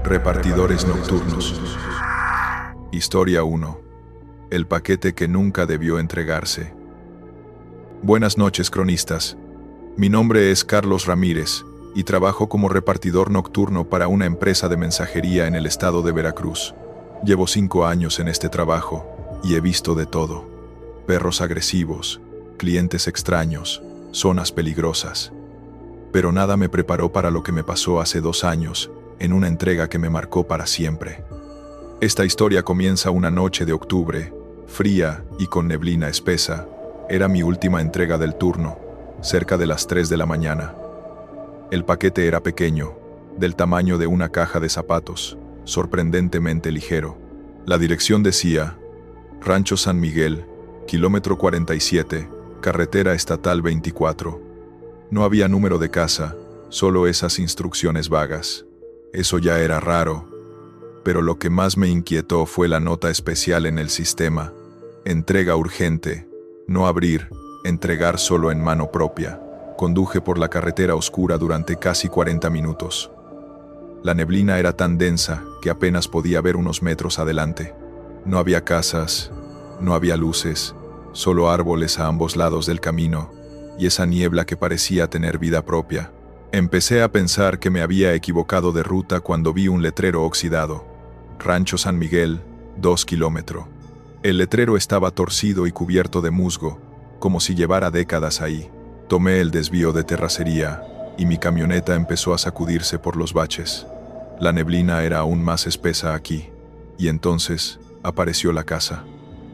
Repartidores nocturnos. Historia 1. El paquete que nunca debió entregarse. Buenas noches, cronistas. Mi nombre es Carlos Ramírez y trabajo como repartidor nocturno para una empresa de mensajería en el estado de Veracruz. Llevo 5 años en este trabajo y he visto de todo. Perros agresivos, clientes extraños, zonas peligrosas. Pero nada me preparó para lo que me pasó hace 2 años, en una entrega que me marcó para siempre. Esta historia comienza una noche de octubre, fría y con neblina espesa. Era mi última entrega del turno, cerca de las 3 de la mañana. El paquete era pequeño, del tamaño de una caja de zapatos, sorprendentemente ligero. La dirección decía: Rancho San Miguel, kilómetro 47, carretera estatal 24. No había número de casa, solo esas instrucciones vagas. Eso ya era raro, pero lo que más me inquietó fue la nota especial en el sistema: entrega urgente, no abrir, entregar solo en mano propia. Conduje por la carretera oscura durante casi 40 minutos. La neblina era tan densa que apenas podía ver unos metros adelante. No había casas, no había luces, solo árboles a ambos lados del camino, y esa niebla que parecía tener vida propia. Empecé a pensar que me había equivocado de ruta cuando vi un letrero oxidado: Rancho San Miguel, 2 kilómetros. El letrero estaba torcido y cubierto de musgo, como si llevara décadas ahí. Tomé el desvío de terracería, y mi camioneta empezó a sacudirse por los baches. La neblina era aún más espesa aquí, y entonces apareció la casa.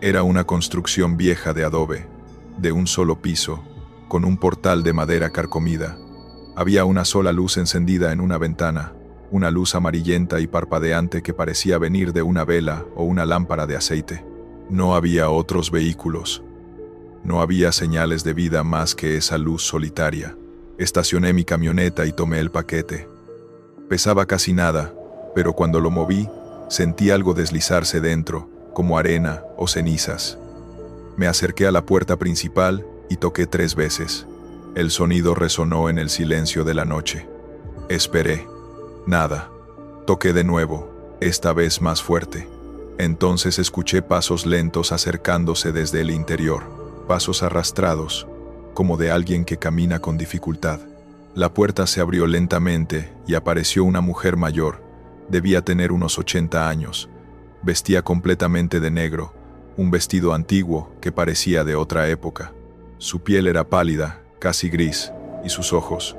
Era una construcción vieja de adobe, de un solo piso, con un portal de madera carcomida. Había una sola luz encendida en una ventana, una luz amarillenta y parpadeante que parecía venir de una vela o una lámpara de aceite. No había otros vehículos. No había señales de vida más que esa luz solitaria. Estacioné mi camioneta y tomé el paquete. Pesaba casi nada, pero cuando lo moví, sentí algo deslizarse dentro, como arena o cenizas. Me acerqué a la puerta principal y toqué 3 veces. El sonido resonó en el silencio de la noche. Esperé. Nada. Toqué de nuevo, esta vez más fuerte. Entonces escuché pasos lentos acercándose desde el interior, pasos arrastrados, como de alguien que camina con dificultad. La puerta se abrió lentamente y apareció una mujer mayor. Debía tener unos 80 años. Vestía completamente de negro, un vestido antiguo que parecía de otra época. Su piel era pálida, casi gris, y sus ojos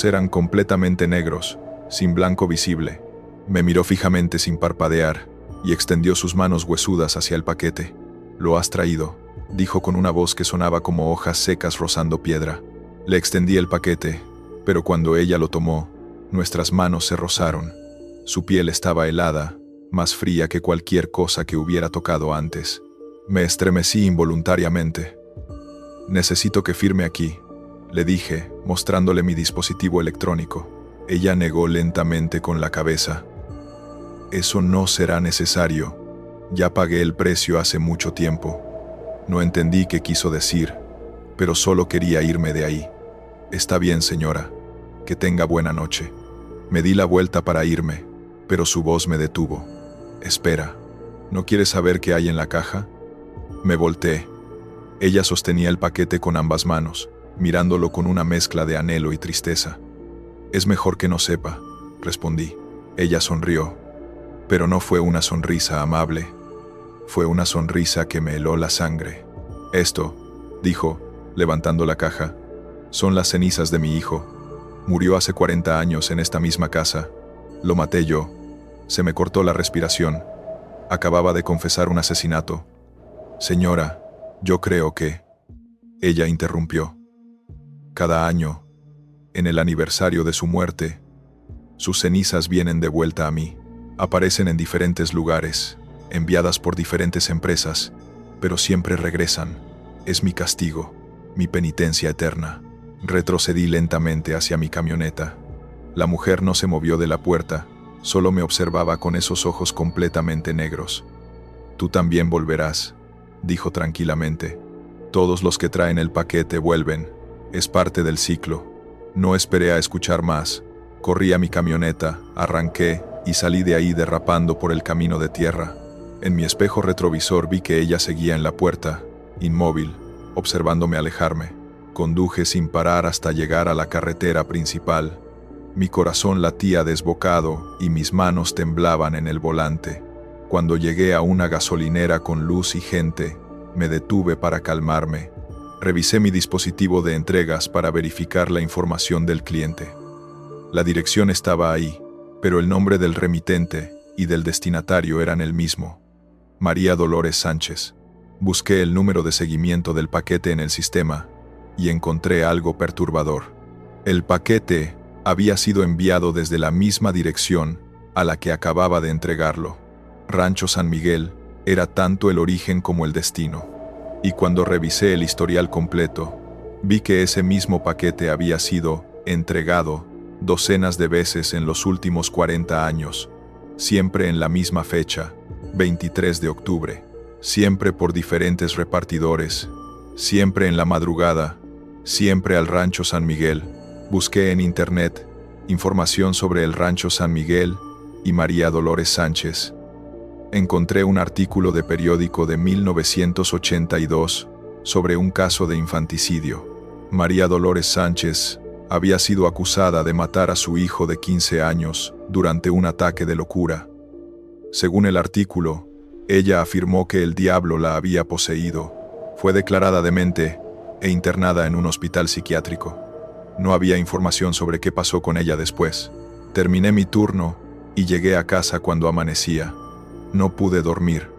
eran completamente negros, sin blanco visible. Me miró fijamente sin parpadear, y extendió sus manos huesudas hacia el paquete. «Lo has traído», dijo con una voz que sonaba como hojas secas rozando piedra. Le extendí el paquete, pero cuando ella lo tomó, nuestras manos se rozaron. Su piel estaba helada, más fría que cualquier cosa que hubiera tocado antes. Me estremecí involuntariamente. «Necesito que firme aquí», le dije, mostrándole mi dispositivo electrónico. Ella negó lentamente con la cabeza. «Eso no será necesario. Ya pagué el precio hace mucho tiempo». No entendí qué quiso decir, pero solo quería irme de ahí. «Está bien, señora. Que tenga buena noche». Me di la vuelta para irme, pero su voz me detuvo. «Espera, ¿no quieres saber qué hay en la caja?» Me volteé. Ella sostenía el paquete con ambas manos, mirándolo con una mezcla de anhelo y tristeza. «Es mejor que no sepa», respondí. Ella sonrió, pero no fue una sonrisa amable. Fue una sonrisa que me heló la sangre. «Esto», dijo, levantando la caja, «son las cenizas de mi hijo. Murió hace 40 años en esta misma casa. Lo maté yo». Se me cortó la respiración. Acababa de confesar un asesinato. «Señora, yo creo que…». Ella interrumpió. «Cada año, en el aniversario de su muerte, sus cenizas vienen de vuelta a mí. Aparecen en diferentes lugares, enviadas por diferentes empresas, pero siempre regresan. Es mi castigo, mi penitencia eterna». Retrocedí lentamente hacia mi camioneta. La mujer no se movió de la puerta, solo me observaba con esos ojos completamente negros. «Tú también volverás», dijo tranquilamente. «Todos los que traen el paquete vuelven. Es parte del ciclo». No esperé a escuchar más. Corrí a mi camioneta, arranqué y salí de ahí derrapando por el camino de tierra. En mi espejo retrovisor vi que ella seguía en la puerta, inmóvil, observándome alejarme. Conduje sin parar hasta llegar a la carretera principal. Mi corazón latía desbocado y mis manos temblaban en el volante. Cuando llegué a una gasolinera con luz y gente, me detuve para calmarme. Revisé mi dispositivo de entregas para verificar la información del cliente. La dirección estaba ahí, pero el nombre del remitente y del destinatario eran el mismo: María Dolores Sánchez. Busqué el número de seguimiento del paquete en el sistema y encontré algo perturbador. El paquete había sido enviado desde la misma dirección a la que acababa de entregarlo. Rancho San Miguel era tanto el origen como el destino. Y cuando revisé el historial completo, vi que ese mismo paquete había sido entregado docenas de veces en los últimos 40 años, siempre en la misma fecha, 23 de octubre, siempre por diferentes repartidores, siempre en la madrugada, siempre al Rancho San Miguel. Busqué en internet información sobre el Rancho San Miguel y María Dolores Sánchez. Encontré un artículo de periódico de 1982 sobre un caso de infanticidio. María Dolores Sánchez había sido acusada de matar a su hijo de 15 años durante un ataque de locura. Según el artículo, ella afirmó que el diablo la había poseído. Fue declarada demente e internada en un hospital psiquiátrico. No había información sobre qué pasó con ella después. Terminé mi turno y llegué a casa cuando amanecía. No pude dormir.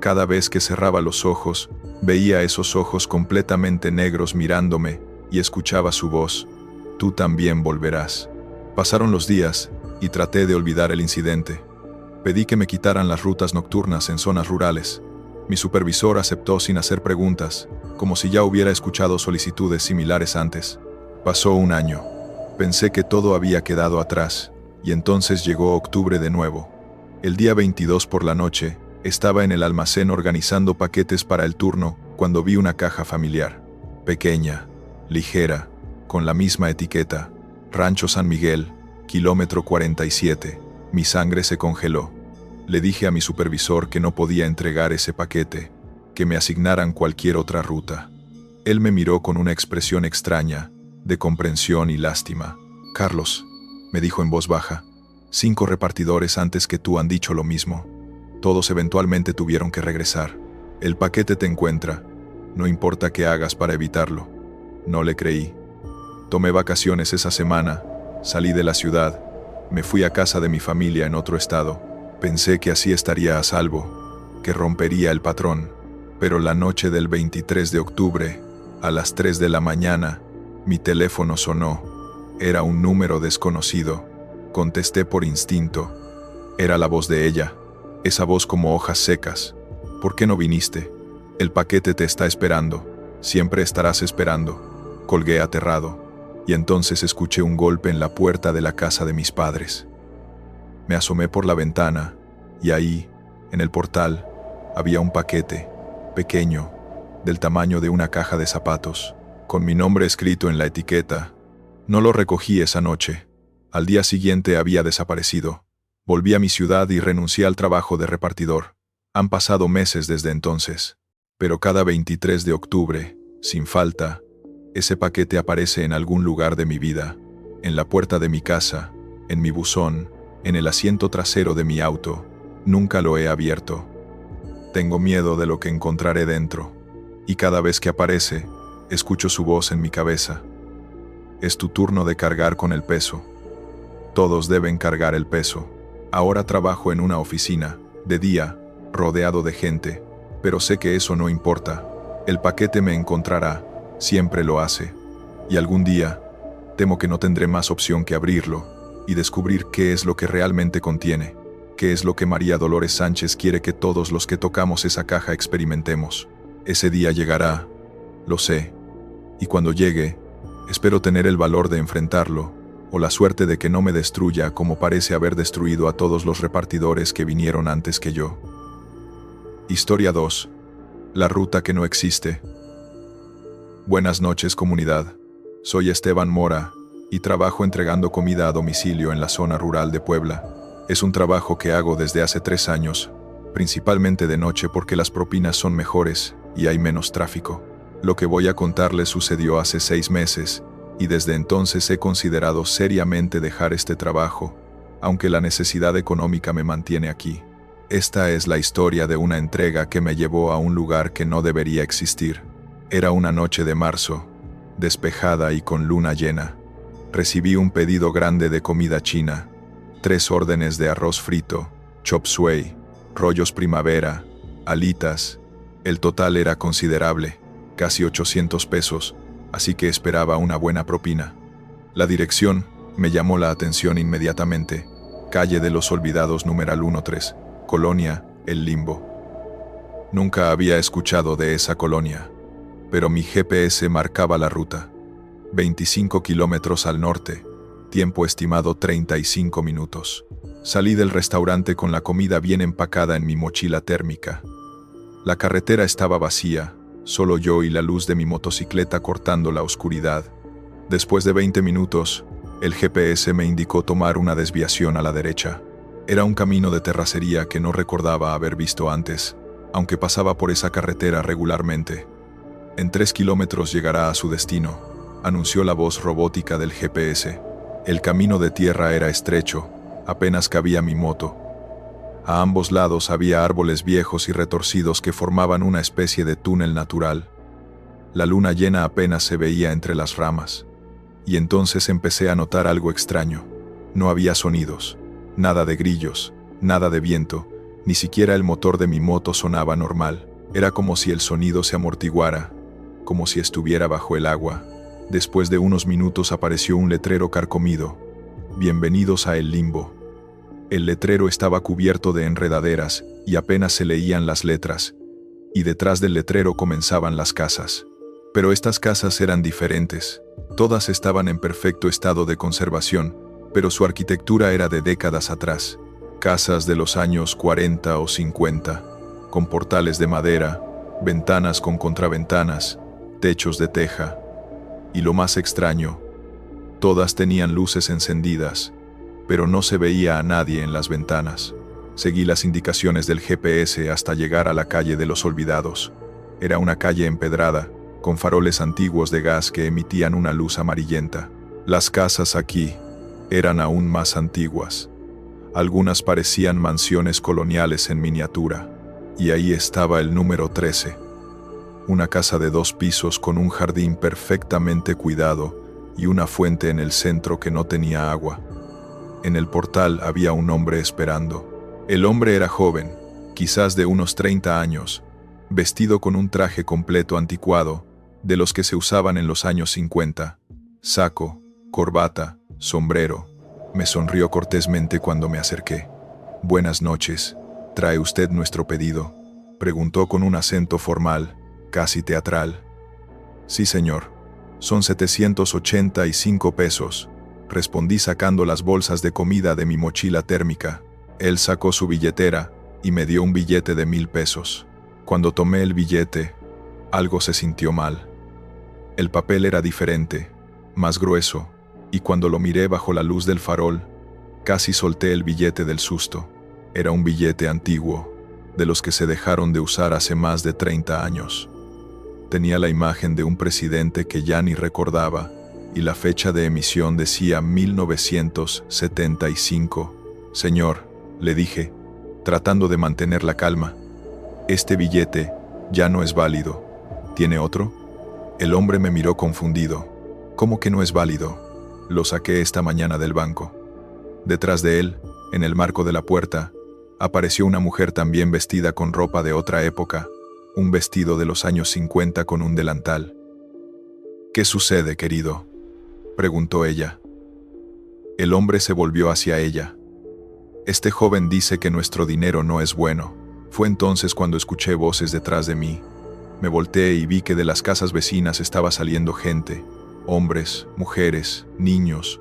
Cada vez que cerraba los ojos, veía esos ojos completamente negros mirándome y escuchaba su voz: «Tú también volverás». Pasaron los días y traté de olvidar el incidente. Pedí que me quitaran las rutas nocturnas en zonas rurales. Mi supervisor aceptó sin hacer preguntas, como si ya hubiera escuchado solicitudes similares antes. Pasó un año. Pensé que todo había quedado atrás, y entonces llegó octubre de nuevo. El día 22 por la noche, estaba en el almacén organizando paquetes para el turno cuando vi una caja familiar. Pequeña, ligera, con la misma etiqueta: Rancho San Miguel, kilómetro 47. Mi sangre se congeló. Le dije a mi supervisor que no podía entregar ese paquete, que me asignaran cualquier otra ruta. Él me miró con una expresión extraña, de comprensión y lástima. «Carlos», me dijo en voz baja, «5 repartidores antes que tú han dicho lo mismo. Todos eventualmente tuvieron que regresar. El paquete te encuentra. No importa qué hagas para evitarlo». No le creí. Tomé vacaciones esa semana, salí de la ciudad, me fui a casa de mi familia en otro estado. Pensé que así estaría a salvo, que rompería el patrón. Pero la noche del 23 de octubre, a las 3 de la mañana, mi teléfono sonó. Era un número desconocido. Contesté por instinto. Era la voz de ella, esa voz como hojas secas. «¿Por qué no viniste? El paquete te está esperando. Siempre estarás esperando». Colgué aterrado, y entonces escuché un golpe en la puerta de la casa de mis padres. Me asomé por la ventana, y ahí, en el portal, había un paquete, pequeño, del tamaño de una caja de zapatos, con mi nombre escrito en la etiqueta. No lo recogí esa noche. Al día siguiente había desaparecido. Volví a mi ciudad y renuncié al trabajo de repartidor. Han pasado meses desde entonces, pero cada 23 de octubre, sin falta, ese paquete aparece en algún lugar de mi vida, en la puerta de mi casa, en mi buzón, en el asiento trasero de mi auto. Nunca lo he abierto. Tengo miedo de lo que encontraré dentro, y cada vez que aparece, escucho su voz en mi cabeza. «Es tu turno de cargar con el peso. Todos deben cargar el peso». Ahora trabajo en una oficina, de día, rodeado de gente, pero sé que eso no importa. El paquete me encontrará, siempre lo hace. Y algún día, temo que no tendré más opción que abrirlo y descubrir qué es lo que realmente contiene, qué es lo que María Dolores Sánchez quiere que todos los que tocamos esa caja experimentemos. Ese día llegará, lo sé, y cuando llegue, espero tener el valor de enfrentarlo, o la suerte de que no me destruya como parece haber destruido a todos los repartidores que vinieron antes que yo. Historia 2. La ruta que no existe. Buenas noches, comunidad. Soy Esteban Mora, y trabajo entregando comida a domicilio en la zona rural de Puebla. Es un trabajo que hago desde hace 3 años, principalmente de noche porque las propinas son mejores y hay menos tráfico. Lo que voy a contarles sucedió hace 6 meses, y desde entonces he considerado seriamente dejar este trabajo, aunque la necesidad económica me mantiene aquí. Esta es la historia de una entrega que me llevó a un lugar que no debería existir. Era una noche de marzo, despejada y con luna llena. Recibí un pedido grande de comida china, 3 órdenes de arroz frito, chop suey, rollos primavera, alitas. El total era considerable, casi 800 pesos, así que esperaba una buena propina. La dirección me llamó la atención inmediatamente: calle de los Olvidados numeral 13, Colonia, El Limbo. Nunca había escuchado de esa colonia, pero mi GPS marcaba la ruta. 25 kilómetros al norte, tiempo estimado 35 minutos. Salí del restaurante con la comida bien empacada en mi mochila térmica. La carretera estaba vacía, solo yo y la luz de mi motocicleta cortando la oscuridad. Después de 20 minutos, el GPS me indicó tomar una desviación a la derecha. Era un camino de terracería que no recordaba haber visto antes, aunque pasaba por esa carretera regularmente. En 3 kilómetros llegará a su destino, anunció la voz robótica del GPS. El camino de tierra era estrecho, apenas cabía mi moto. A ambos lados había árboles viejos y retorcidos que formaban una especie de túnel natural. La luna llena apenas se veía entre las ramas. Y entonces empecé a notar algo extraño. No había sonidos, nada de grillos, nada de viento, ni siquiera el motor de mi moto sonaba normal. Era como si el sonido se amortiguara, como si estuviera bajo el agua. Después de unos minutos apareció un letrero carcomido: Bienvenidos a El Limbo. El letrero estaba cubierto de enredaderas y apenas se leían las letras, y detrás del letrero comenzaban las casas. Pero estas casas eran diferentes. Todas estaban en perfecto estado de conservación, pero su arquitectura era de décadas atrás. Casas de los años 40 o 50, con portales de madera, ventanas con contraventanas, techos de teja. Y lo más extraño, todas tenían luces encendidas, pero no se veía a nadie en las ventanas. Seguí las indicaciones del GPS hasta llegar a la calle de los Olvidados. Era una calle empedrada, con faroles antiguos de gas que emitían una luz amarillenta. Las casas aquí eran aún más antiguas. Algunas parecían mansiones coloniales en miniatura. Y ahí estaba el número 13. Una casa de 2 pisos con un jardín perfectamente cuidado y una fuente en el centro que no tenía agua. En el portal había un hombre esperando. El hombre era joven, quizás de unos 30 años, vestido con un traje completo anticuado, de los que se usaban en los años 50. Saco, corbata, sombrero. Me sonrió cortésmente cuando me acerqué. «Buenas noches. ¿Trae usted nuestro pedido?», preguntó con un acento formal, casi teatral. «Sí, señor. Son 785 pesos», respondí sacando las bolsas de comida de mi mochila térmica. Él sacó su billetera y me dio un billete de 1000 pesos. Cuando tomé el billete, algo se sintió mal. El papel era diferente, más grueso, y cuando lo miré bajo la luz del farol, casi solté el billete del susto. Era un billete antiguo, de los que se dejaron de usar hace más de 30 años. Tenía la imagen de un presidente que ya ni recordaba, y la fecha de emisión decía 1975. «Señor», le dije, tratando de mantener la calma, «este billete ya no es válido. ¿Tiene otro?». El hombre me miró confundido. «¿Cómo que no es válido? Lo saqué esta mañana del banco». Detrás de él, en el marco de la puerta, apareció una mujer también vestida con ropa de otra época, un vestido de los años 50 con un delantal. «¿Qué sucede, querido?», preguntó ella. El hombre se volvió hacia ella. «Este joven dice que nuestro dinero no es bueno». Fue entonces cuando escuché voces detrás de mí. Me volteé y vi que de las casas vecinas estaba saliendo gente, hombres, mujeres, niños,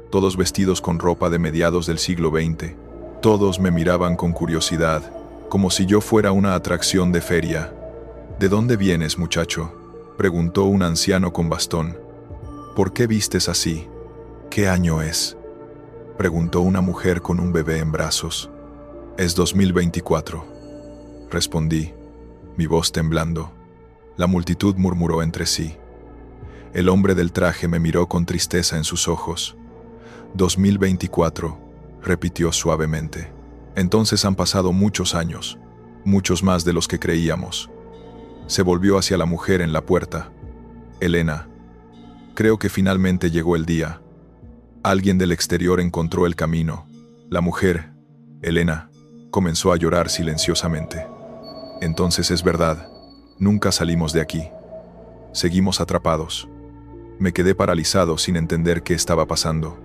todos vestidos con ropa de mediados del siglo XX. Todos me miraban con curiosidad, como si yo fuera una atracción de feria. «¿De dónde vienes, muchacho?», preguntó un anciano con bastón. «¿Por qué vistes así?». ¿Qué año es?, preguntó una mujer con un bebé en brazos. Es 2024, respondí, mi voz temblando. La multitud murmuró entre sí. El hombre del traje me miró con tristeza en sus ojos. 2024, repitió suavemente. Entonces han pasado muchos años, muchos más de los que creíamos. Se volvió hacia la mujer en la puerta. Elena, creo que finalmente llegó el día. Alguien del exterior encontró el camino. La mujer, Elena, comenzó a llorar silenciosamente. Entonces es verdad, nunca salimos de aquí. Seguimos atrapados. Me quedé paralizado sin entender qué estaba pasando.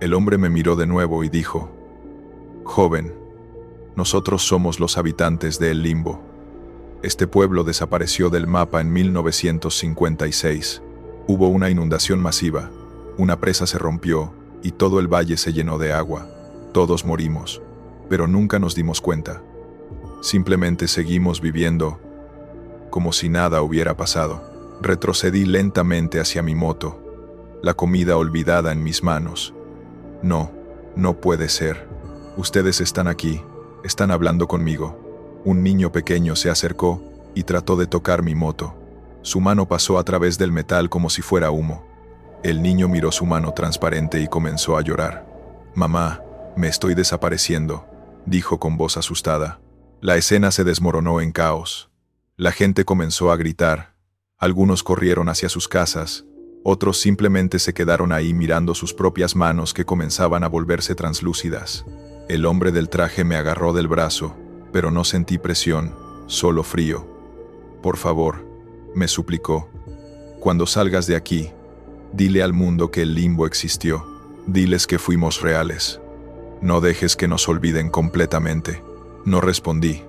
El hombre me miró de nuevo y dijo: joven, nosotros somos los habitantes de El Limbo. Este pueblo desapareció del mapa en 1956. Hubo una inundación masiva, una presa se rompió y todo el valle se llenó de agua. Todos morimos, pero nunca nos dimos cuenta. Simplemente seguimos viviendo como si nada hubiera pasado. Retrocedí lentamente hacia mi moto, la comida olvidada en mis manos. No, no puede ser. Ustedes están aquí, están hablando conmigo. Un niño pequeño se acercó y trató de tocar mi moto. Su mano pasó a través del metal como si fuera humo. El niño miró su mano transparente y comenzó a llorar. Mamá, me estoy desapareciendo, dijo con voz asustada. La escena se desmoronó en caos. La gente comenzó a gritar. Algunos corrieron hacia sus casas, otros simplemente se quedaron ahí mirando sus propias manos que comenzaban a volverse translúcidas. El hombre del traje me agarró del brazo, pero no sentí presión, solo frío. Por favor, me suplicó, cuando salgas de aquí, dile al mundo que el limbo existió, diles que fuimos reales. No dejes que nos olviden completamente. No respondí.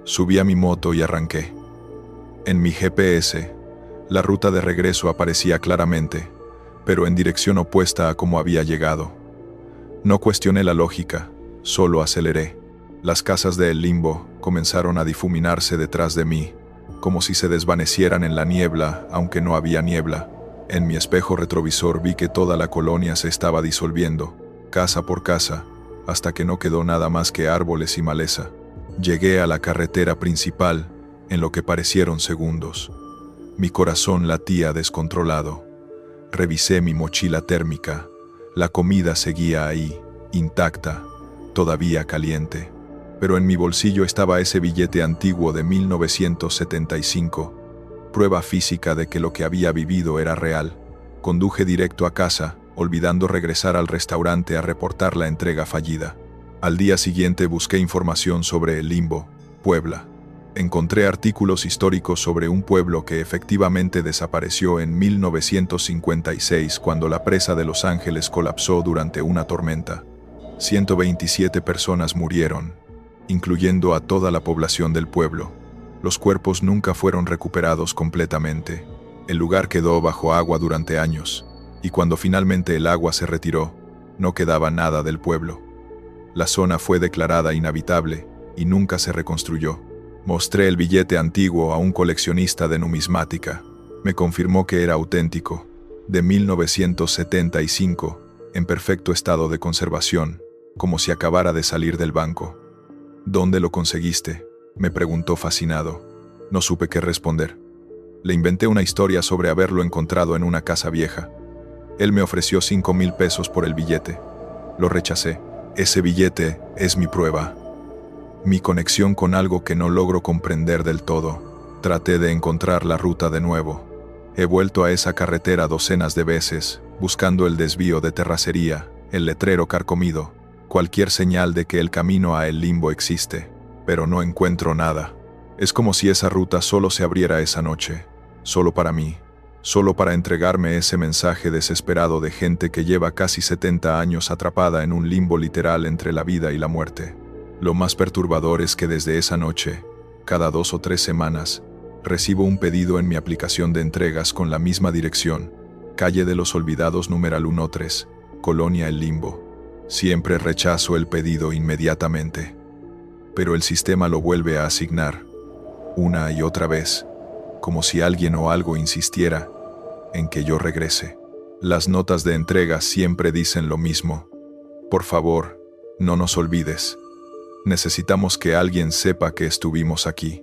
Subí a mi moto y arranqué. En mi GPS, la ruta de regreso aparecía claramente, pero en dirección opuesta a como había llegado. No cuestioné la lógica, solo aceleré. Las casas de El Limbo comenzaron a difuminarse detrás de mí, como si se desvanecieran en la niebla, aunque no había niebla. En mi espejo retrovisor vi que toda la colonia se estaba disolviendo, casa por casa, hasta que no quedó nada más que árboles y maleza. Llegué a la carretera principal en lo que parecieron segundos. Mi corazón latía descontrolado. Revisé mi mochila térmica. La comida seguía ahí, intacta, todavía caliente. Pero en mi bolsillo estaba ese billete antiguo de 1975, prueba física de que lo que había vivido era real. Conduje directo a casa, olvidando regresar al restaurante a reportar la entrega fallida. Al día siguiente busqué información sobre El Limbo, Puebla. Encontré artículos históricos sobre un pueblo que efectivamente desapareció en 1956 cuando la presa de Los Ángeles colapsó durante una tormenta. 127 personas murieron, incluyendo a toda la población del pueblo. Los cuerpos nunca fueron recuperados completamente. El lugar quedó bajo agua durante años, y cuando finalmente el agua se retiró, no quedaba nada del pueblo. La zona fue declarada inhabitable y nunca se reconstruyó. Mostré el billete antiguo a un coleccionista de numismática. Me confirmó que era auténtico, de 1975, en perfecto estado de conservación, como si acabara de salir del banco. ¿Dónde lo conseguiste?, me preguntó fascinado. No supe qué responder. Le inventé una historia sobre haberlo encontrado en una casa vieja. Él me ofreció 5,000 pesos por el billete. Lo rechacé. Ese billete es mi prueba. Mi conexión con algo que no logro comprender del todo. Traté de encontrar la ruta de nuevo. He vuelto a esa carretera docenas de veces, buscando el desvío de terracería, el letrero carcomido, cualquier señal de que el camino a El Limbo existe, pero no encuentro nada. Es como si esa ruta solo se abriera esa noche, solo para mí, solo para entregarme ese mensaje desesperado de gente que lleva casi 70 años atrapada en un limbo literal entre la vida y la muerte. Lo más perturbador es que desde esa noche, cada 2 o 3 semanas, recibo un pedido en mi aplicación de entregas con la misma dirección, calle de los Olvidados numeral 13, Colonia El Limbo. Siempre rechazo el pedido inmediatamente, pero el sistema lo vuelve a asignar, una y otra vez, como si alguien o algo insistiera en que yo regrese. Las notas de entrega siempre dicen lo mismo. Por favor, no nos olvides. Necesitamos que alguien sepa que estuvimos aquí.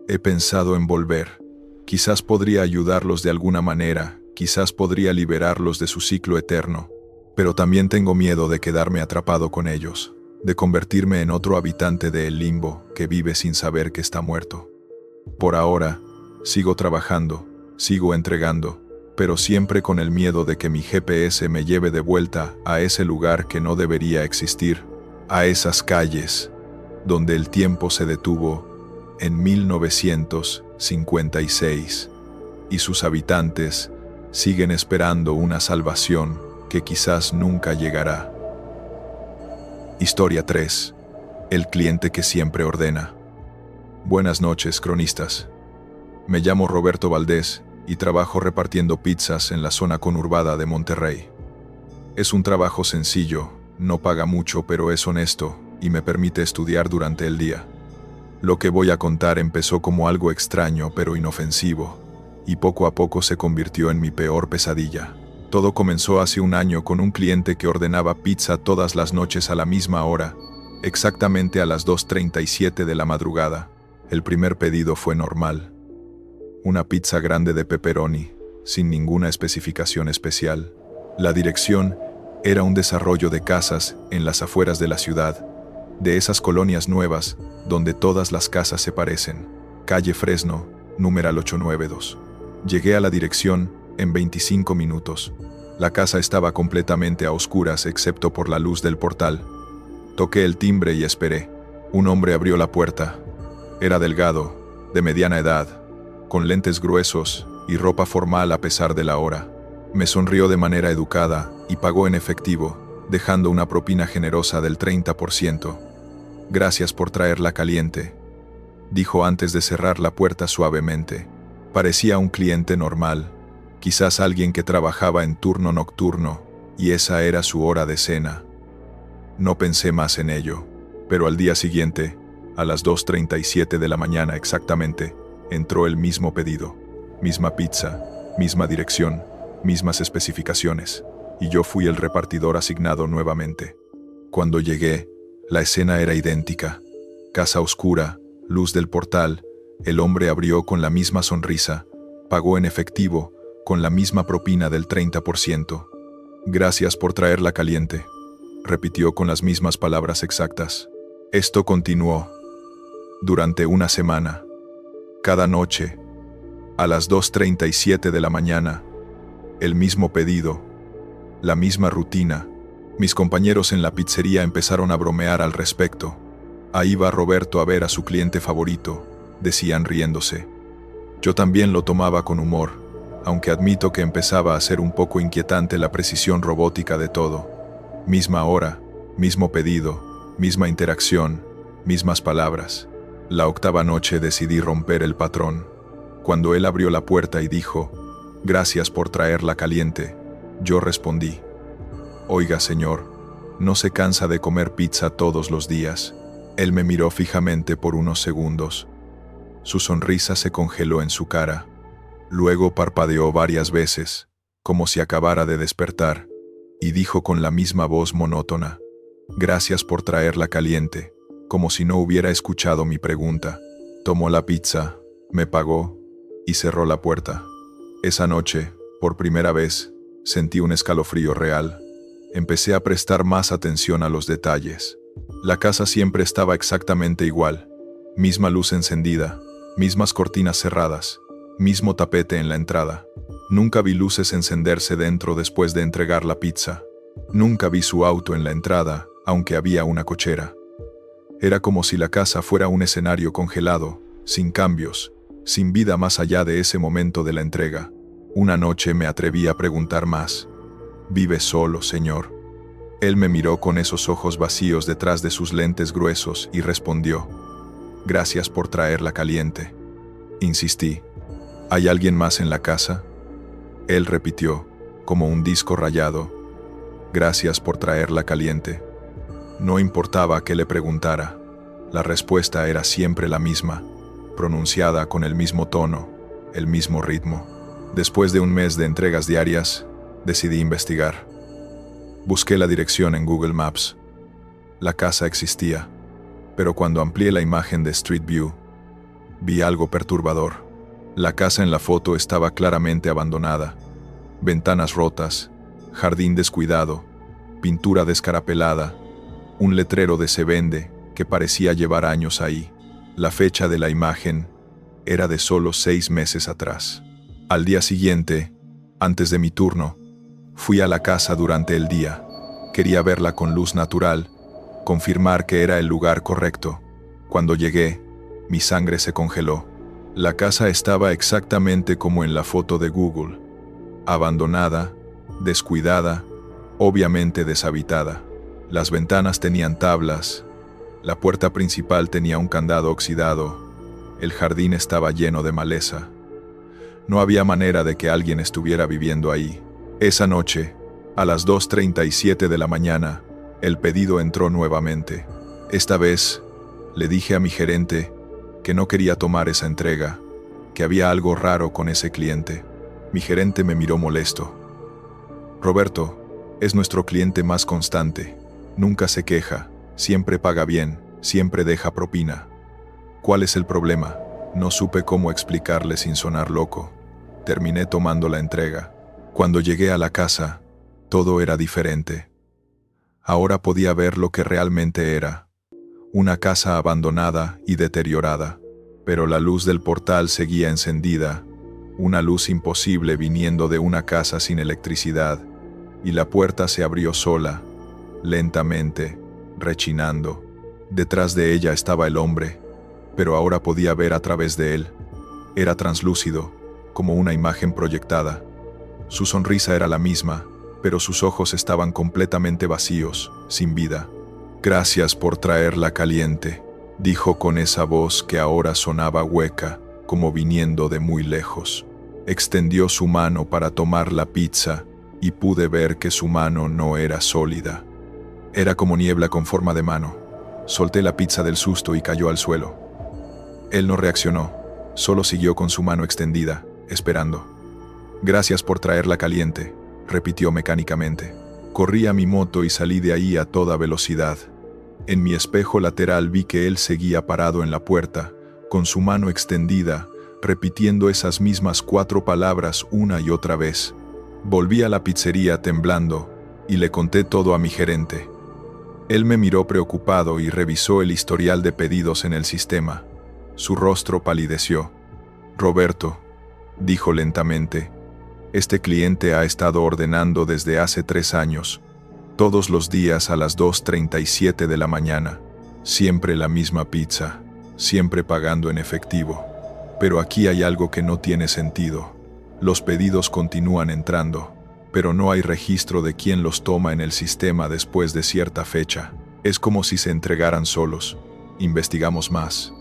He pensado en volver. Quizás podría ayudarlos de alguna manera, quizás podría liberarlos de su ciclo eterno. Pero también tengo miedo de quedarme atrapado con ellos, de convertirme en otro habitante del limbo que vive sin saber que está muerto. Por ahora, sigo trabajando, sigo entregando, pero siempre con el miedo de que mi GPS me lleve de vuelta a ese lugar que no debería existir, a esas calles, donde el tiempo se detuvo en 1956, y sus habitantes siguen esperando una salvación que quizás nunca llegará. Historia 3. El cliente que siempre ordena. Buenas noches, cronistas. Me llamo Roberto Valdés y trabajo repartiendo pizzas en la zona conurbada de Monterrey. Es un trabajo sencillo, no paga mucho, pero es honesto y me permite estudiar durante el día. Lo que voy a contar empezó como algo extraño pero inofensivo, y poco a poco se convirtió en mi peor pesadilla. Todo comenzó hace un año con un cliente que ordenaba pizza todas las noches a la misma hora, exactamente a las 2:37 de la madrugada. El primer pedido fue normal. Una pizza grande de pepperoni, sin ninguna especificación especial. La dirección era un desarrollo de casas en las afueras de la ciudad, de esas colonias nuevas donde todas las casas se parecen. Calle Fresno, numeral 892. Llegué a la dirección en 25 minutos. La casa estaba completamente a oscuras excepto por la luz del portal. Toqué el timbre y esperé. Un hombre abrió la puerta. Era delgado, de mediana edad, con lentes gruesos y ropa formal a pesar de la hora. Me sonrió de manera educada y pagó en efectivo, dejando una propina generosa del 30%. Gracias por traerla caliente, dijo antes de cerrar la puerta suavemente. Parecía un cliente normal, quizás alguien que trabajaba en turno nocturno, y esa era su hora de cena. No pensé más en ello, pero al día siguiente, a las 2:37 de la mañana exactamente, entró el mismo pedido, misma pizza, misma dirección, mismas especificaciones, y yo fui el repartidor asignado nuevamente. Cuando llegué, la escena era idéntica. Casa oscura, luz del portal, el hombre abrió con la misma sonrisa, pagó en efectivo, con la misma propina del 30%. Gracias por traerla caliente, repitió con las mismas palabras exactas. Esto continuó durante una semana. Cada noche, a las 2:37 de la mañana, el mismo pedido, la misma rutina. Mis compañeros en la pizzería empezaron a bromear al respecto. Ahí va Roberto a ver a su cliente favorito, decían riéndose. Yo también lo tomaba con humor, aunque admito que empezaba a ser un poco inquietante la precisión robótica de todo. Misma hora, mismo pedido, misma interacción, mismas palabras. La octava noche decidí romper el patrón. Cuando él abrió la puerta y dijo, «Gracias por traerla caliente», yo respondí, «Oiga, señor, ¿no se cansa de comer pizza todos los días?» Él me miró fijamente por unos segundos. Su sonrisa se congeló en su cara. Luego parpadeó varias veces, como si acabara de despertar, y dijo con la misma voz monótona, «Gracias por traerla caliente», como si no hubiera escuchado mi pregunta. Tomó la pizza, me pagó y cerró la puerta. Esa noche, por primera vez, sentí un escalofrío real. Empecé a prestar más atención a los detalles. La casa siempre estaba exactamente igual. Misma luz encendida, mismas cortinas cerradas, mismo tapete en la entrada. Nunca vi luces encenderse dentro después de entregar la pizza. Nunca vi su auto en la entrada, aunque había una cochera. Era como si la casa fuera un escenario congelado, sin cambios, sin vida más allá de ese momento de la entrega. Una noche me atreví a preguntar más. «¿Vive solo, señor?» Él me miró con esos ojos vacíos detrás de sus lentes gruesos y respondió, «Gracias por traerla caliente». Insistí, «¿Hay alguien más en la casa?» Él repitió, como un disco rayado, «Gracias por traerla caliente». No importaba qué le preguntara, la respuesta era siempre la misma, pronunciada con el mismo tono, el mismo ritmo. Después de un mes de entregas diarias, Decidí investigar. Busqué la dirección en Google Maps. La casa existía, pero cuando amplié la imagen de Street View, vi algo perturbador. La casa en la foto estaba claramente abandonada. Ventanas rotas, jardín descuidado, pintura descarapelada, un letrero de "se vende" que parecía llevar años ahí. La fecha de la imagen era de solo 6 meses atrás. Al día siguiente, antes de mi turno, fui a la casa durante el día. Quería verla con luz natural, confirmar que era el lugar correcto. Cuando llegué, mi sangre se congeló. La casa estaba exactamente como en la foto de Google. Abandonada, descuidada, obviamente deshabitada. Las ventanas tenían tablas, la puerta principal tenía un candado oxidado, el jardín estaba lleno de maleza. No había manera de que alguien estuviera viviendo ahí. Esa noche, a las 2:37 de la mañana, el pedido entró nuevamente. Esta vez, le dije a mi gerente que no quería tomar esa entrega, que había algo raro con ese cliente. Mi gerente me miró molesto. Roberto, es nuestro cliente más constante. Nunca se queja, siempre paga bien, siempre deja propina. ¿Cuál es el problema? No supe cómo explicarle sin sonar loco. Terminé tomando la entrega. Cuando llegué a la casa, todo era diferente. Ahora podía ver lo que realmente era. Una casa abandonada y deteriorada, pero la luz del portal seguía encendida, una luz imposible viniendo de una casa sin electricidad, y la puerta se abrió sola, lentamente, rechinando. Detrás de ella estaba el hombre, pero ahora podía ver a través de él. Era translúcido, como una imagen proyectada. Su sonrisa era la misma, pero sus ojos estaban completamente vacíos, sin vida. «Gracias por traerla caliente», dijo con esa voz que ahora sonaba hueca, como viniendo de muy lejos. Extendió su mano para tomar la pizza y pude ver que su mano no era sólida. Era como niebla con forma de mano. Solté la pizza del susto y cayó al suelo. Él no reaccionó, solo siguió con su mano extendida, esperando. «Gracias por traerla caliente», repitió mecánicamente. Corrí a mi moto y salí de ahí a toda velocidad. En mi espejo lateral vi que él seguía parado en la puerta, con su mano extendida, repitiendo esas mismas 4 palabras una y otra vez. Volví a la pizzería temblando y le conté todo a mi gerente. Él me miró preocupado y revisó el historial de pedidos en el sistema. Su rostro palideció. «Roberto», dijo lentamente, «este cliente ha estado ordenando desde hace 3 años, todos los días a las 2:37 de la mañana, siempre la misma pizza, siempre pagando en efectivo. Pero aquí hay algo que no tiene sentido. Los pedidos continúan entrando, pero no hay registro de quién los toma en el sistema después de cierta fecha. Es como si se entregaran solos». Investigamos más.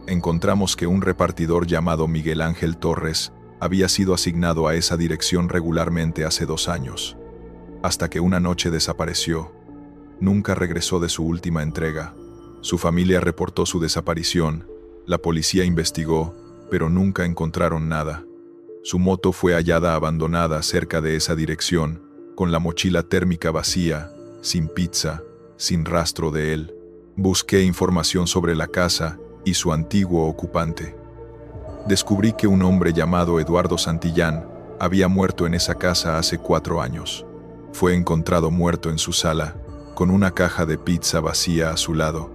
Encontramos que un repartidor llamado Miguel Ángel Torres había sido asignado a esa dirección regularmente hace 2 años, hasta que una noche desapareció. Nunca regresó de su última entrega. Su familia reportó su desaparición, la policía investigó, pero nunca encontraron nada. Su moto fue hallada abandonada cerca de esa dirección, con la mochila térmica vacía, sin pizza, sin rastro de él. Busqué información sobre la casa y su antiguo ocupante. Descubrí que un hombre llamado Eduardo Santillán había muerto en esa casa hace 4 años. Fue encontrado muerto en su sala, con una caja de pizza vacía a su lado.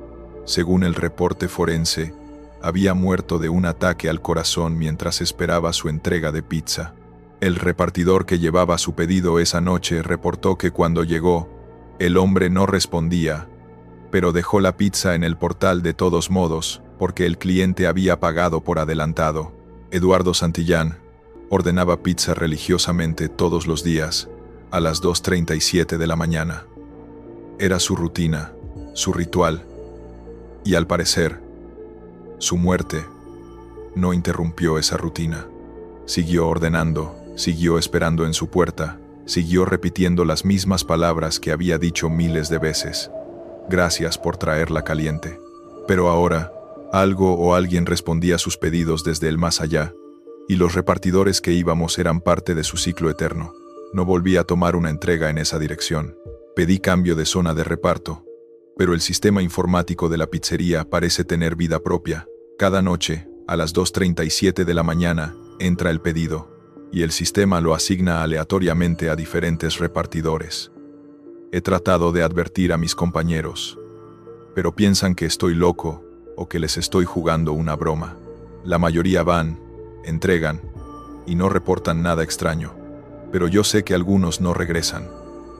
Según el reporte forense, había muerto de un ataque al corazón mientras esperaba su entrega de pizza. El repartidor que llevaba su pedido esa noche reportó que cuando llegó, el hombre no respondía, pero dejó la pizza en el portal de todos modos, porque el cliente había pagado por adelantado. Eduardo Santillán ordenaba pizza religiosamente todos los días, a las 2:37 de la mañana. Era su rutina, su ritual, y al parecer, su muerte no interrumpió esa rutina. Siguió ordenando, siguió esperando en su puerta, siguió repitiendo las mismas palabras que había dicho miles de veces. «Gracias por traerla caliente». Pero ahora, algo o alguien respondía a sus pedidos desde el más allá, y los repartidores que íbamos eran parte de su ciclo eterno. No volví a tomar una entrega en esa dirección. Pedí cambio de zona de reparto, pero el sistema informático de la pizzería parece tener vida propia. Cada noche, a las 2:37 de la mañana, entra el pedido, y el sistema lo asigna aleatoriamente a diferentes repartidores. He tratado de advertir a mis compañeros, pero piensan que estoy loco o que les estoy jugando una broma. La mayoría van, entregan, y no reportan nada extraño. Pero yo sé que algunos no regresan.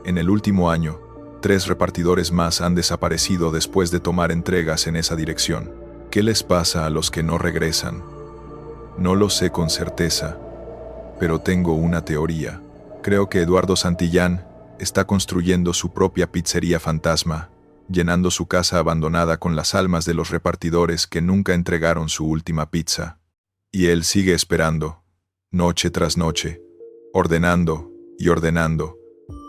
En el último año, 3 repartidores más han desaparecido después de tomar entregas en esa dirección. ¿Qué les pasa a los que no regresan? No lo sé con certeza, pero tengo una teoría. Creo que Eduardo Santillán está construyendo su propia pizzería fantasma, llenando su casa abandonada con las almas de los repartidores que nunca entregaron su última pizza. Y él sigue esperando, noche tras noche, ordenando y ordenando,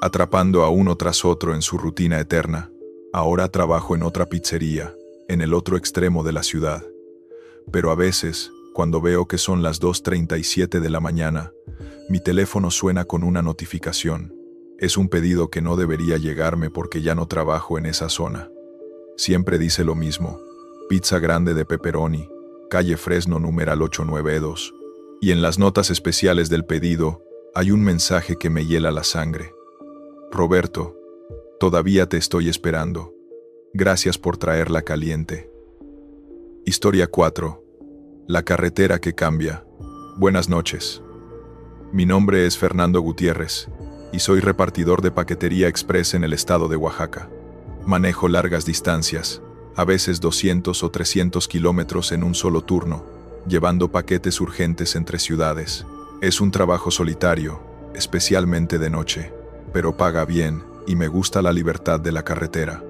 atrapando a uno tras otro en su rutina eterna. Ahora trabajo en otra pizzería, en el otro extremo de la ciudad. Pero a veces, cuando veo que son las 2:37 de la mañana, mi teléfono suena con una notificación. Es un pedido que no debería llegarme porque ya no trabajo en esa zona. Siempre dice lo mismo: pizza grande de pepperoni, calle Fresno numeral 892. Y en las notas especiales del pedido hay un mensaje que me hiela la sangre. Roberto, todavía te estoy esperando. Gracias por traerla caliente. Historia 4. La carretera que cambia. Buenas noches. Mi nombre es Fernando Gutiérrez y soy repartidor de paquetería express en el estado de Oaxaca. Manejo largas distancias, a veces 200 o 300 kilómetros en un solo turno, llevando paquetes urgentes entre ciudades. Es un trabajo solitario, especialmente de noche, pero paga bien y me gusta la libertad de la carretera.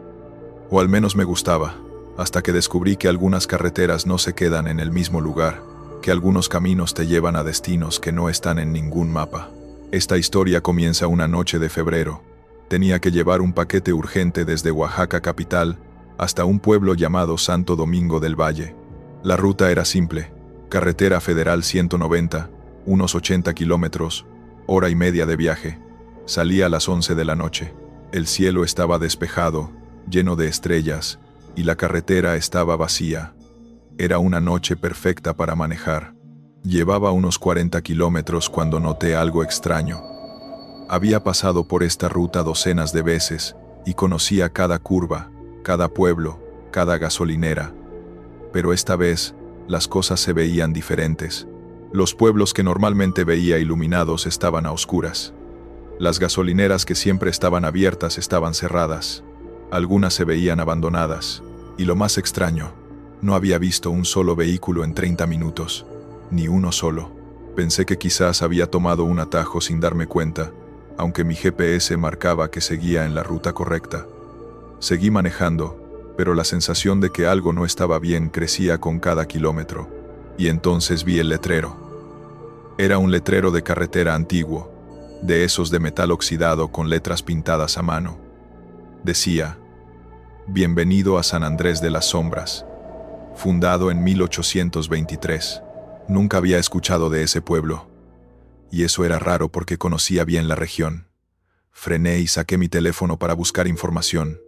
O al menos me gustaba, hasta que descubrí que algunas carreteras no se quedan en el mismo lugar, que algunos caminos te llevan a destinos que no están en ningún mapa. Esta historia comienza una noche de febrero. Tenía que llevar un paquete urgente desde Oaxaca capital hasta un pueblo llamado Santo Domingo del Valle. La ruta era simple: carretera federal 190, unos 80 kilómetros, hora y media de viaje. Salí a las 11 de la noche. El cielo estaba despejado, lleno de estrellas, y la carretera estaba vacía. Era una noche perfecta para manejar. Llevaba unos 40 kilómetros cuando noté algo extraño. Había pasado por esta ruta docenas de veces y conocía cada curva, cada pueblo, cada gasolinera. Pero esta vez, las cosas se veían diferentes. Los pueblos que normalmente veía iluminados estaban a oscuras. Las gasolineras que siempre estaban abiertas estaban cerradas. Algunas se veían abandonadas. Y lo más extraño, no había visto un solo vehículo en 30 minutos. Ni uno solo. Pensé que quizás había tomado un atajo sin darme cuenta, aunque mi GPS marcaba que seguía en la ruta correcta. Seguí manejando, pero la sensación de que algo no estaba bien crecía con cada kilómetro. Y entonces vi el letrero. Era un letrero de carretera antiguo, de esos de metal oxidado con letras pintadas a mano. Decía: Bienvenido a San Andrés de las Sombras, fundado en 1823. Nunca había escuchado de ese pueblo, y eso era raro porque conocía bien la región. Frené y saqué mi teléfono para buscar información.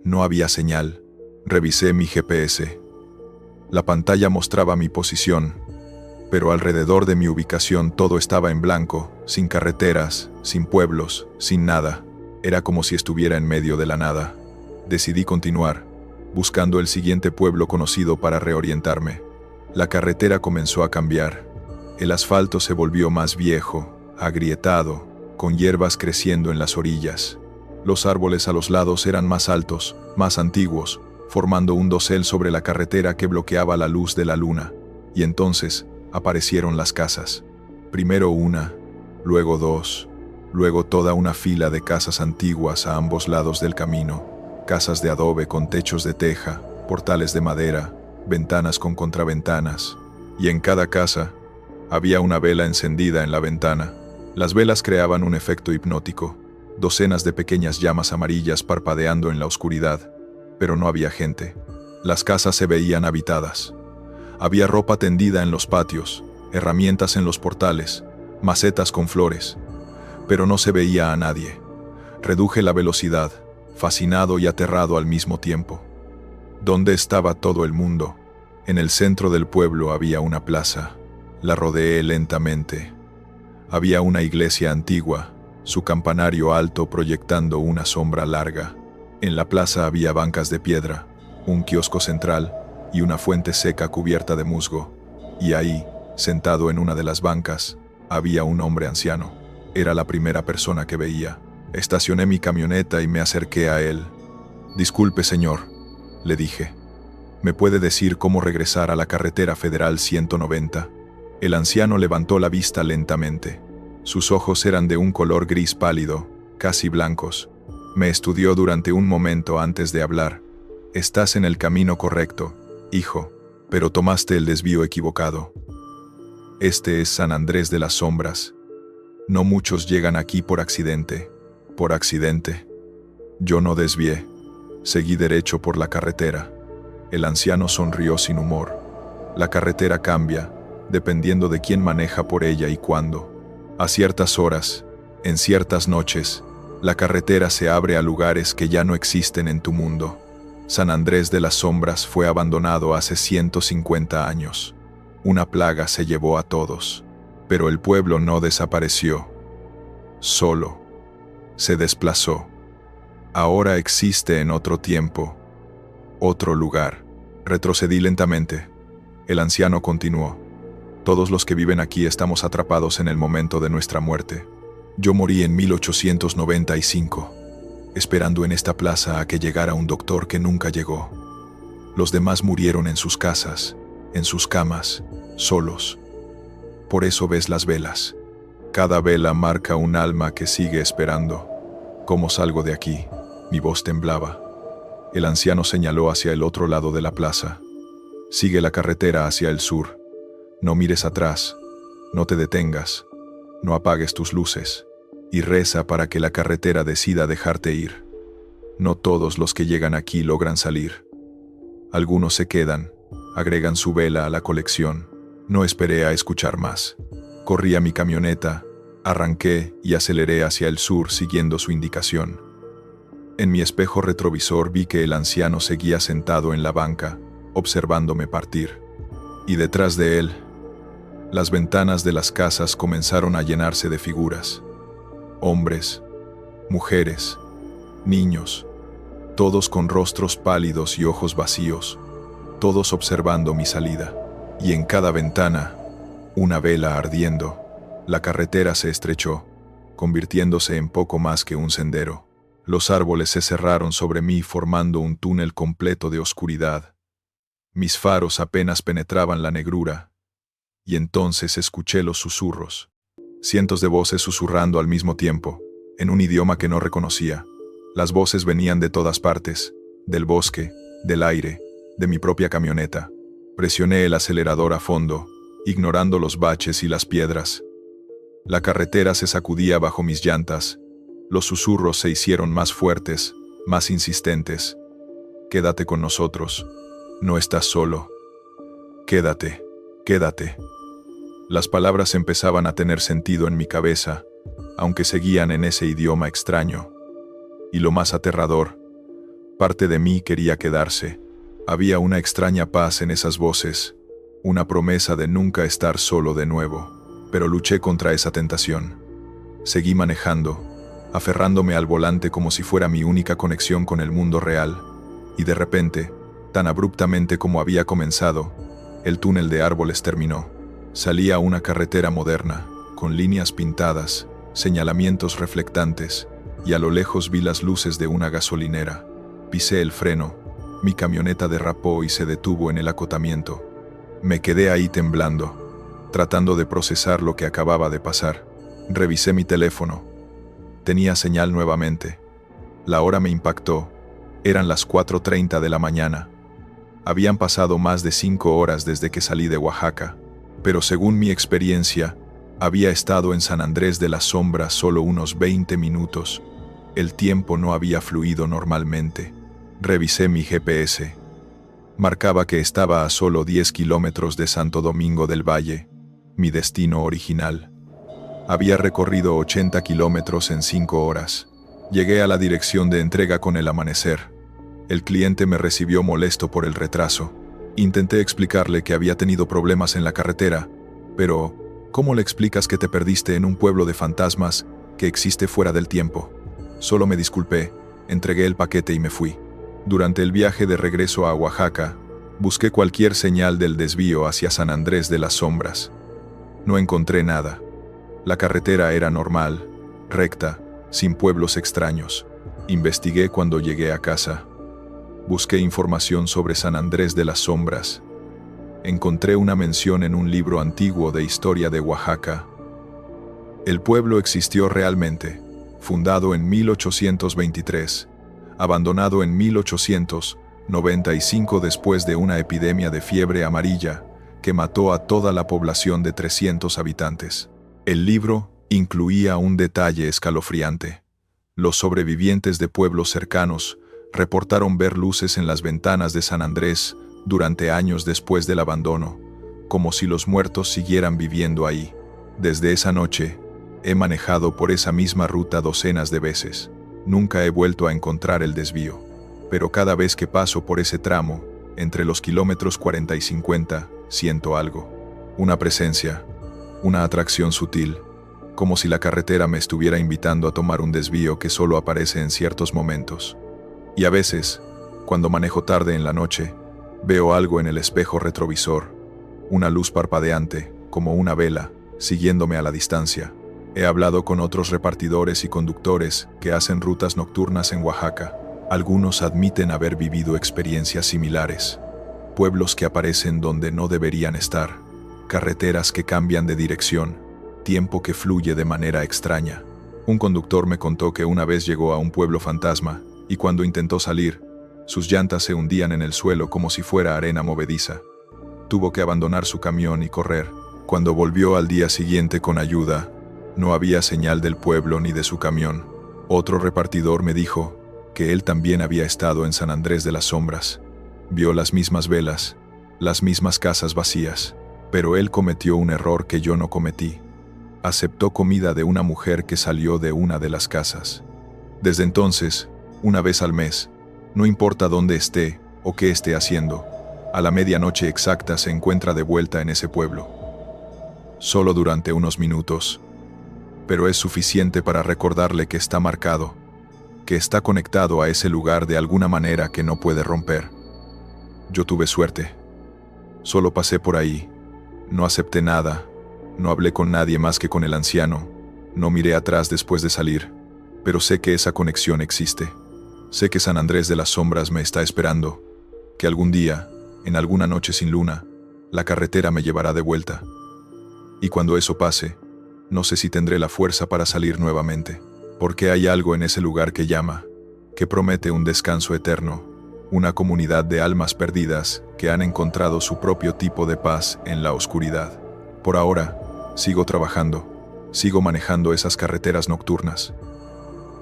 No había señal. Revisé mi GPS. La pantalla mostraba mi posición, pero alrededor de mi ubicación todo estaba en blanco, sin carreteras, sin pueblos, sin nada. Era como si estuviera en medio de la nada. Decidí continuar, buscando el siguiente pueblo conocido para reorientarme. La carretera comenzó a cambiar. El asfalto se volvió más viejo, agrietado, con hierbas creciendo en las orillas. Los árboles a los lados eran más altos, más antiguos, formando un dosel sobre la carretera que bloqueaba la luz de la luna. Y entonces aparecieron las casas. Primero una, luego dos, luego toda una fila de casas antiguas a ambos lados del camino. Casas de adobe con techos de teja, portales de madera, ventanas con contraventanas. Y en cada casa había una vela encendida en la ventana. Las velas creaban un efecto hipnótico. Docenas de pequeñas llamas amarillas parpadeando en la oscuridad. Pero no había gente. Las casas se veían habitadas. Había ropa tendida en los patios, herramientas en los portales, macetas con flores. pero no se veía a nadie. Reduje la velocidad, fascinado y aterrado al mismo tiempo. ¿Dónde estaba todo el mundo? En el centro del pueblo había una plaza. La rodeé lentamente. Había una iglesia antigua, su campanario alto proyectando una sombra larga. En la plaza había bancas de piedra, un kiosco central y una fuente seca cubierta de musgo. Y ahí, sentado en una de las bancas, había un hombre anciano. Era la primera persona que veía. Estacioné mi camioneta y me acerqué a él. «Disculpe, señor», le dije. «¿Me puede decir cómo regresar a la carretera federal 190? El anciano levantó la vista lentamente. Sus ojos eran de un color gris pálido, casi blancos. Me estudió durante un momento antes de hablar. «Estás en el camino correcto, hijo, pero tomaste el desvío equivocado. Este es San Andrés de las Sombras. No muchos llegan aquí por accidente». «¿Por accidente?» Yo no desvié. Seguí derecho por la carretera. El anciano sonrió sin humor. La carretera cambia, dependiendo de quién maneja por ella y cuándo. A ciertas horas, en ciertas noches, la carretera se abre a lugares que ya no existen en tu mundo. San Andrés de las Sombras fue abandonado hace 150 años. Una plaga se llevó a todos, pero el pueblo no desapareció. Solo se desplazó. Ahora existe en otro tiempo, otro lugar. Retrocedí lentamente. El anciano continuó. Todos los que viven aquí estamos atrapados en el momento de nuestra muerte. Yo morí en 1895, esperando en esta plaza a que llegara un doctor que nunca llegó. Los demás murieron en sus casas, en sus camas, solos. Por eso ves las velas. Cada vela marca un alma que sigue esperando. ¿Cómo salgo de aquí? Mi voz temblaba. El anciano señaló hacia el otro lado de la plaza. Sigue la carretera hacia el sur. No mires atrás. No te detengas. No apagues tus luces. Y reza para que la carretera decida dejarte ir. No todos los que llegan aquí logran salir. Algunos se quedan, agregan su vela a la colección. No esperé a escuchar más. Corrí a mi camioneta, arranqué y aceleré hacia el sur siguiendo su indicación. En mi espejo retrovisor vi que el anciano seguía sentado en la banca, observándome partir. Y detrás de él, las ventanas de las casas comenzaron a llenarse de figuras. Hombres, mujeres, niños, todos con rostros pálidos y ojos vacíos, todos observando mi salida. Y en cada ventana, una vela ardiendo. La carretera se estrechó, convirtiéndose en poco más que un sendero. Los árboles se cerraron sobre mí formando un túnel completo de oscuridad. Mis faros apenas penetraban la negrura. Y entonces escuché los susurros. Cientos de voces susurrando al mismo tiempo, en un idioma que no reconocía. Las voces venían de todas partes, del bosque, del aire, de mi propia camioneta. Presioné el acelerador a fondo, ignorando los baches y las piedras. La carretera se sacudía bajo mis llantas. Los susurros se hicieron más fuertes, más insistentes. Quédate con nosotros. No estás solo. Quédate, quédate. Las palabras empezaban a tener sentido en mi cabeza, aunque seguían en ese idioma extraño. Y lo más aterrador, parte de mí quería quedarse. Había una extraña paz en esas voces, una promesa de nunca estar solo de nuevo, pero luché contra esa tentación. Seguí manejando, aferrándome al volante como si fuera mi única conexión con el mundo real, y de repente, tan abruptamente como había comenzado, el túnel de árboles terminó. Salí a una carretera moderna, con líneas pintadas, señalamientos reflectantes, y a lo lejos vi las luces de una gasolinera. Pisé el freno. Mi camioneta derrapó y se detuvo en el acotamiento. Me quedé ahí temblando, tratando de procesar lo que acababa de pasar. Revisé mi teléfono. Tenía señal nuevamente. La hora me impactó. Eran las 4:30 de la mañana. Habían pasado más de 5 horas desde que salí de Oaxaca, pero según mi experiencia, había estado en San Andrés de las Sombras solo unos 20 minutos. El tiempo no había fluido normalmente. Revisé mi GPS. Marcaba que estaba a solo 10 kilómetros de Santo Domingo del Valle, mi destino original. Había recorrido 80 kilómetros en 5 horas. Llegué a la dirección de entrega con el amanecer. El cliente me recibió molesto por el retraso. Intenté explicarle que había tenido problemas en la carretera, pero ¿cómo le explicas que te perdiste en un pueblo de fantasmas que existe fuera del tiempo? Solo me disculpé, entregué el paquete y me fui. Durante el viaje de regreso a Oaxaca, busqué cualquier señal del desvío hacia San Andrés de las Sombras. No encontré nada. La carretera era normal, recta, sin pueblos extraños. Investigué cuando llegué a casa. Busqué información sobre San Andrés de las Sombras. Encontré una mención en un libro antiguo de historia de Oaxaca. El pueblo existió realmente, fundado en 1823, abandonado en 1895 después de una epidemia de fiebre amarilla que mató a toda la población de 300 habitantes. El libro incluía un detalle escalofriante. Los sobrevivientes de pueblos cercanos reportaron ver luces en las ventanas de San Andrés durante años después del abandono, como si los muertos siguieran viviendo ahí. Desde esa noche, he manejado por esa misma ruta docenas de veces. Nunca he vuelto a encontrar el desvío, pero cada vez que paso por ese tramo, entre los kilómetros 40 y 50, siento algo. Una presencia, una atracción sutil, como si la carretera me estuviera invitando a tomar un desvío que solo aparece en ciertos momentos. Y a veces, cuando manejo tarde en la noche, veo algo en el espejo retrovisor, una luz parpadeante, como una vela, siguiéndome a la distancia. He hablado con otros repartidores y conductores que hacen rutas nocturnas en Oaxaca. Algunos admiten haber vivido experiencias similares. Pueblos que aparecen donde no deberían estar, carreteras que cambian de dirección, tiempo que fluye de manera extraña. Un conductor me contó que una vez llegó a un pueblo fantasma y cuando intentó salir, sus llantas se hundían en el suelo como si fuera arena movediza. Tuvo que abandonar su camión y correr. Cuando volvió al día siguiente con ayuda, no había señal del pueblo ni de su camión. Otro repartidor me dijo que él también había estado en San Andrés de las Sombras. Vio las mismas velas, las mismas casas vacías, pero él cometió un error que yo no cometí. Aceptó comida de una mujer que salió de una de las casas. Desde entonces, una vez al mes, no importa dónde esté o qué esté haciendo, a la medianoche exacta se encuentra de vuelta en ese pueblo. Solo durante unos minutos, pero es suficiente para recordarle que está marcado, que está conectado a ese lugar de alguna manera que no puede romper. Yo tuve suerte. Solo pasé por ahí, no acepté nada, no hablé con nadie más que con el anciano, no miré atrás después de salir, pero sé que esa conexión existe. Sé que San Andrés de las Sombras me está esperando, que algún día, en alguna noche sin luna, la carretera me llevará de vuelta. Y cuando eso pase, no sé si tendré la fuerza para salir nuevamente, porque hay algo en ese lugar que llama, que promete un descanso eterno, una comunidad de almas perdidas que han encontrado su propio tipo de paz en la oscuridad. Por ahora, sigo trabajando, sigo manejando esas carreteras nocturnas,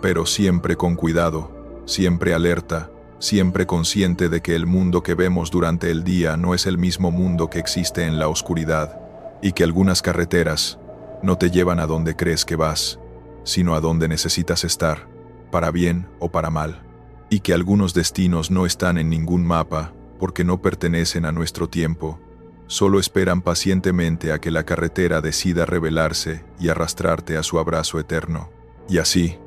pero siempre con cuidado, siempre alerta, siempre consciente de que el mundo que vemos durante el día no es el mismo mundo que existe en la oscuridad, y que algunas carreteras no te llevan a donde crees que vas, sino a donde necesitas estar, para bien o para mal, y que algunos destinos no están en ningún mapa porque no pertenecen a nuestro tiempo, solo esperan pacientemente a que la carretera decida revelarse y arrastrarte a su abrazo eterno. Y así,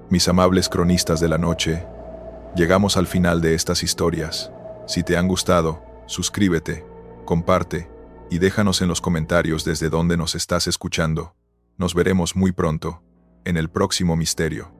mis amables cronistas de la noche, llegamos al final de estas historias. Si te han gustado, suscríbete, comparte y déjanos en los comentarios desde dónde nos estás escuchando. Nos veremos muy pronto, en el próximo misterio.